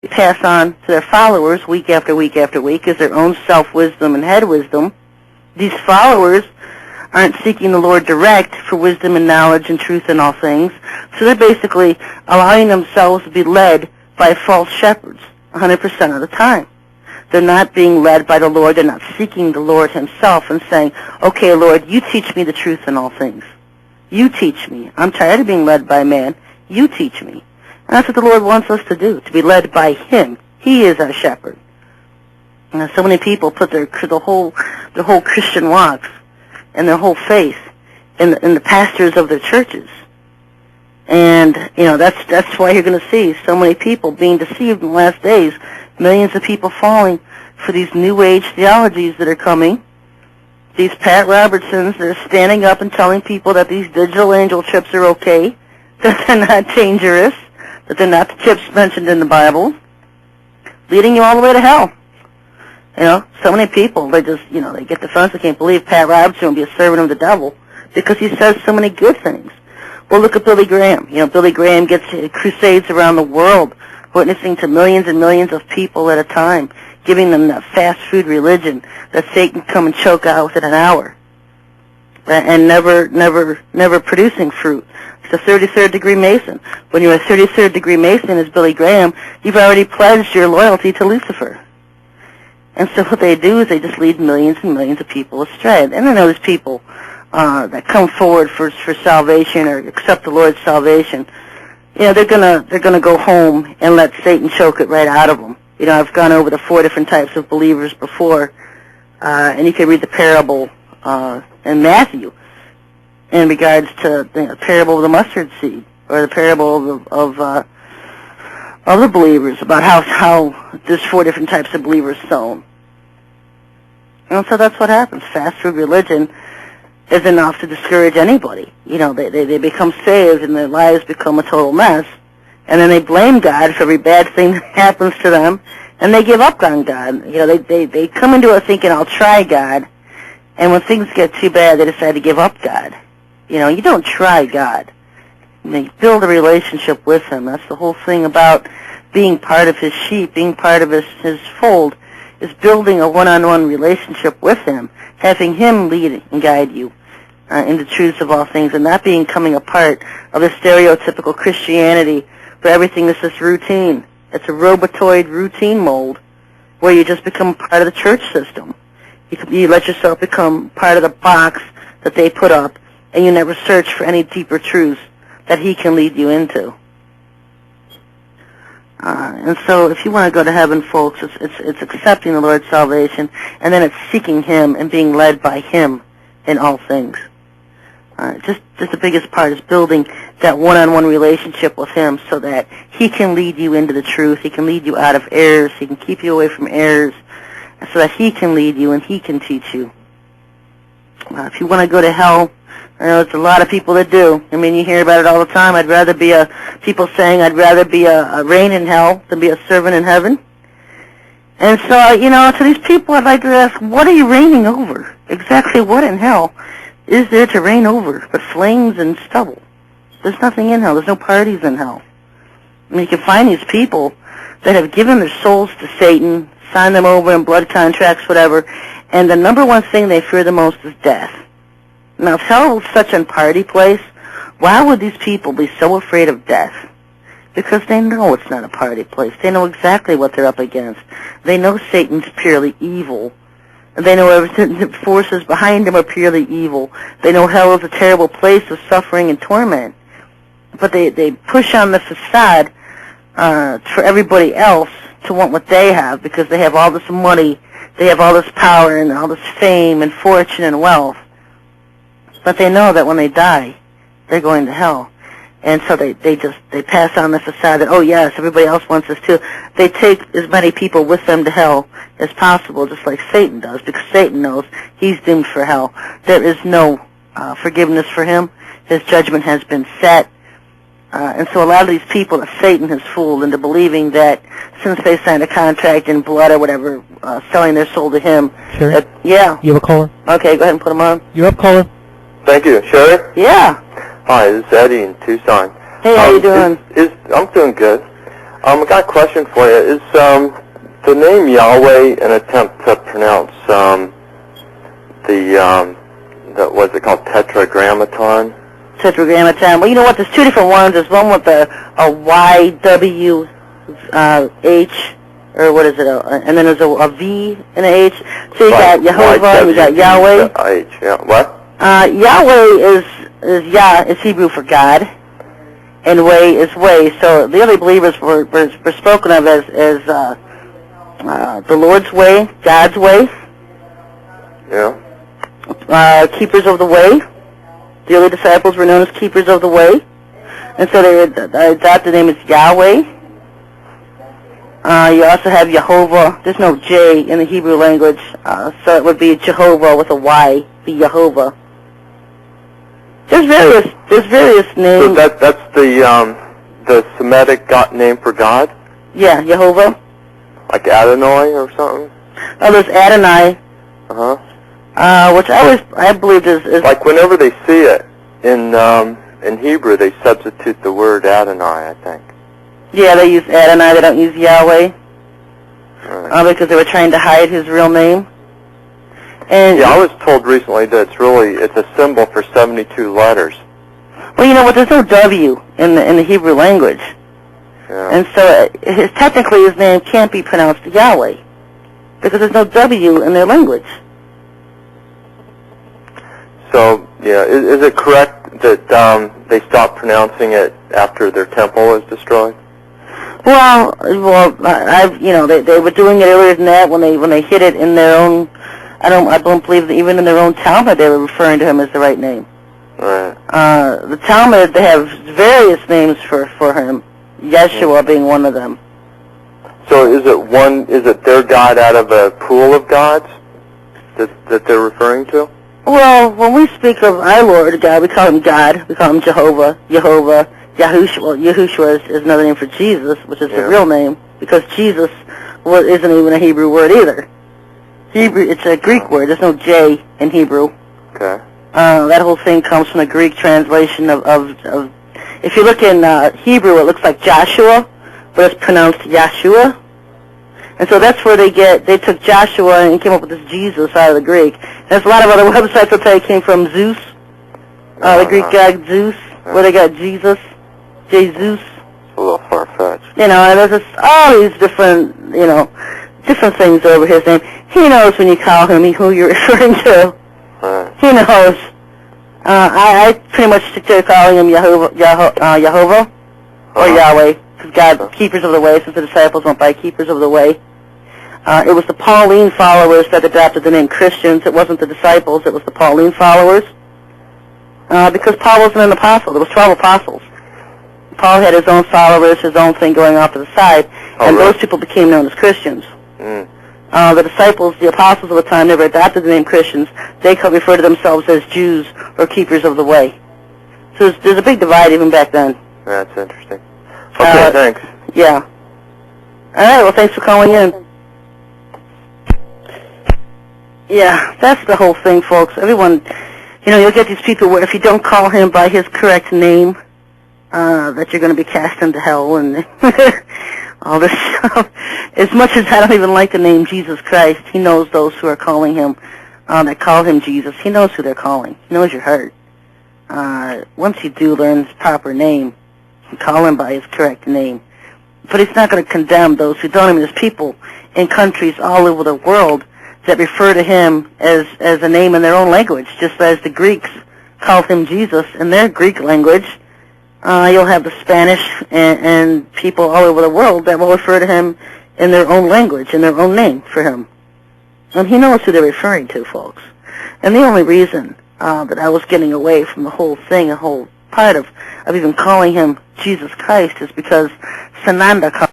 pass on to their followers week after week after week is their own self-wisdom and head wisdom. These followers aren't seeking the Lord direct for wisdom and knowledge and truth in all things, so they're basically allowing themselves to be led by false shepherds 100% of the time. They're not being led by the Lord. They're not seeking the Lord himself and saying, okay, Lord, you teach me the truth in all things. You teach me. I'm tired of being led by man. You teach me. And that's what the Lord wants us to do, to be led by him. He is our shepherd. And so many people put their whole Christian walks and their whole faith in the pastors of their churches. And, that's why you're going to see so many people being deceived in the last days, millions of people falling for these New Age theologies that are coming. These Pat Robertsons that are standing up and telling people that these digital angel chips are okay, that they're not dangerous, that they're not the chips mentioned in the Bible, leading you all the way to hell. So many people, they just, they get defensive. They can't believe Pat Robertson will be a servant of the devil because he says so many good things. Well, look at Billy Graham. Billy Graham gets crusades around the world, witnessing to millions and millions of people at a time, giving them that fast food religion that Satan can come and choke out within an hour, and never producing fruit. It's a 33rd degree Mason. When you're a 33rd degree Mason as Billy Graham, you've already pledged your loyalty to Lucifer. And so what they do is they just lead millions and millions of people astray. And I know there's people that come forward for salvation or accept the Lord's salvation. They're gonna go home and let Satan choke it right out of them. I've gone over the 4 different types of believers before, and you can read the parable in Matthew in regards to the parable of the mustard seed, or the parable of the believers, about how there's 4 different types of believers sown. And so that's what happens. Fast food religion is enough to discourage anybody. They become saved and their lives become a total mess, and then they blame God for every bad thing that happens to them, and they give up on God. They come into it thinking, I'll try God, and when things get too bad, they decide to give up God. You don't try God. You build a relationship with him. That's the whole thing about being part of his sheep, being part of his fold, is building a one-on-one relationship with him, having him lead and guide you in the truths of all things, and not becoming a part of the stereotypical Christianity where everything is just routine. It's a robotoid routine mold where you just become part of the church system. You let yourself become part of the box that they put up, and you never search for any deeper truths that he can lead you into. And so if you want to go to heaven, folks, it's accepting the Lord's salvation, and then it's seeking him and being led by him in all things. Just the biggest part is building that one-on-one relationship with him so that he can lead you into the truth. He can lead you out of errors. He can keep you away from errors so that he can lead you and he can teach you. If you want to go to hell, I know it's a lot of people that do. I mean, you hear about it all the time. People saying I'd rather be a reign in hell than be a servant in heaven. And so, to these people I'd like to ask, what are you reigning over? Exactly what in hell is there to reign over but flames and stubble? There's nothing in hell. There's no parties in hell. I mean, you can find these people that have given their souls to Satan, signed them over in blood contracts, whatever, and the number one thing they fear the most is death. Now, if hell is such a party place, why would these people be so afraid of death? Because they know it's not a party place. They know exactly what they're up against. They know Satan's purely evil. They know everything, the forces behind him are purely evil. They know hell is a terrible place of suffering and torment. But they push on the facade for everybody else to want what they have, because they have all this money, they have all this power and all this fame and fortune and wealth. But they know that when they die, they're going to hell. And so they pass on the facade that, oh yes, everybody else wants this too. They take as many people with them to hell as possible, just like Satan does, because Satan knows he's doomed for hell. There is no forgiveness for him. His judgment has been set. And so a lot of these people that Satan has fooled into believing that since they signed a contract in blood or whatever, selling their soul to him. Sherry? Yeah. You have a caller? Okay, go ahead and put him on. You're up, caller. Thank you. Sherry? Yeah. Hi, this is Eddie in Tucson. Hey, how you doing? I'm doing good. I got a question for you. Is the name Yahweh an attempt to pronounce the what's it called, Tetragrammaton? Tetragrammaton. Well, you know what? There's two different ones. There's one with a YWH, or what is it? And then there's a V and an H. So you got Jehovah, and you got Yahweh. H, yeah. What? Yahweh is Yah is Hebrew for God, and way is way. So the early believers were spoken of as the Lord's way, God's way. Yeah. Keepers of the way. The early disciples were known as keepers of the way, and so they adopted the name as Yahweh. You also have Jehovah. There's no J in the Hebrew language, so it would be Jehovah with a Y, be Jehovah. There's various names. So that's the Semitic name for God? Yeah, Jehovah. Like Adonai or something? Oh, there's Adonai. Uh-huh. Which I believe is like whenever they see it in Hebrew, they substitute the word Adonai, I think. Yeah, they use Adonai. They don't use Yahweh. Right. Because they were trying to hide his real name. And yeah, I was told recently that it's a symbol for 72 letters. Well, you know what? There's no W in the Hebrew language, yeah. And so technically his name can't be pronounced Yahweh because there's no W in their language. So, yeah, is it correct that they stopped pronouncing it after their temple was destroyed? Well, they were doing it earlier than that when they hid it in their own. I don't believe that even in their own Talmud they were referring to him as the right name. Right. The Talmud, they have various names for him, Yeshua being one of them. So is it their God out of a pool of gods that they're referring to? Well, when we speak of our Lord God, we call him God. We call him Jehovah, Yahushua. Well, Yahushua is another name for Jesus, which is the real name, because Jesus isn't even a Hebrew word either. Hebrew, it's a Greek word. There's no J in Hebrew. Okay. That whole thing comes from the Greek translation of if you look in Hebrew, it looks like Joshua, but it's pronounced Yahshua. And so that's where they took Joshua and came up with this Jesus out of the Greek. There's a lot of other websites that tell you it came from Zeus, the Greek god Zeus, where they got Jesus, Jesus. A little far-fetched. And there's all these different things over his name. He knows when you call him who you're referring to. Right. He knows. I pretty much stick to calling him Yehovah or Yahweh, because God, keepers of the way, since the disciples went by keepers of the way. It was the Pauline followers that adopted the name Christians. It wasn't the disciples. It was the Pauline followers. Because Paul wasn't an apostle. There was 12 apostles. Paul had his own followers, his own thing going off to the side, and those people became known as Christians. Mm. The disciples, the apostles of the time, never adopted the name Christians. They could refer to themselves as Jews or keepers of the way. So there's a big divide even back then. That's interesting. Okay, thanks. Yeah. All right, well, thanks for calling in. Yeah, that's the whole thing, folks. Everyone, you'll get these people where if you don't call him by his correct name, that you're going to be cast into hell and all this stuff. As much as I don't even like the name Jesus Christ, he knows those who are calling him, that call him Jesus. He knows who they're calling. He knows your heart. Once you do learn his proper name, you call him by his correct name. But he's not going to condemn those who don't. I mean, there's people in countries all over the world that refer to him as a name in their own language, just as the Greeks called him Jesus in their Greek language. You'll have the Spanish and people all over the world that will refer to him in their own language, in their own name for him. And he knows who they're referring to, folks. And the only reason that I was getting away from the whole thing, the whole part of even calling him Jesus Christ, is because Sananda called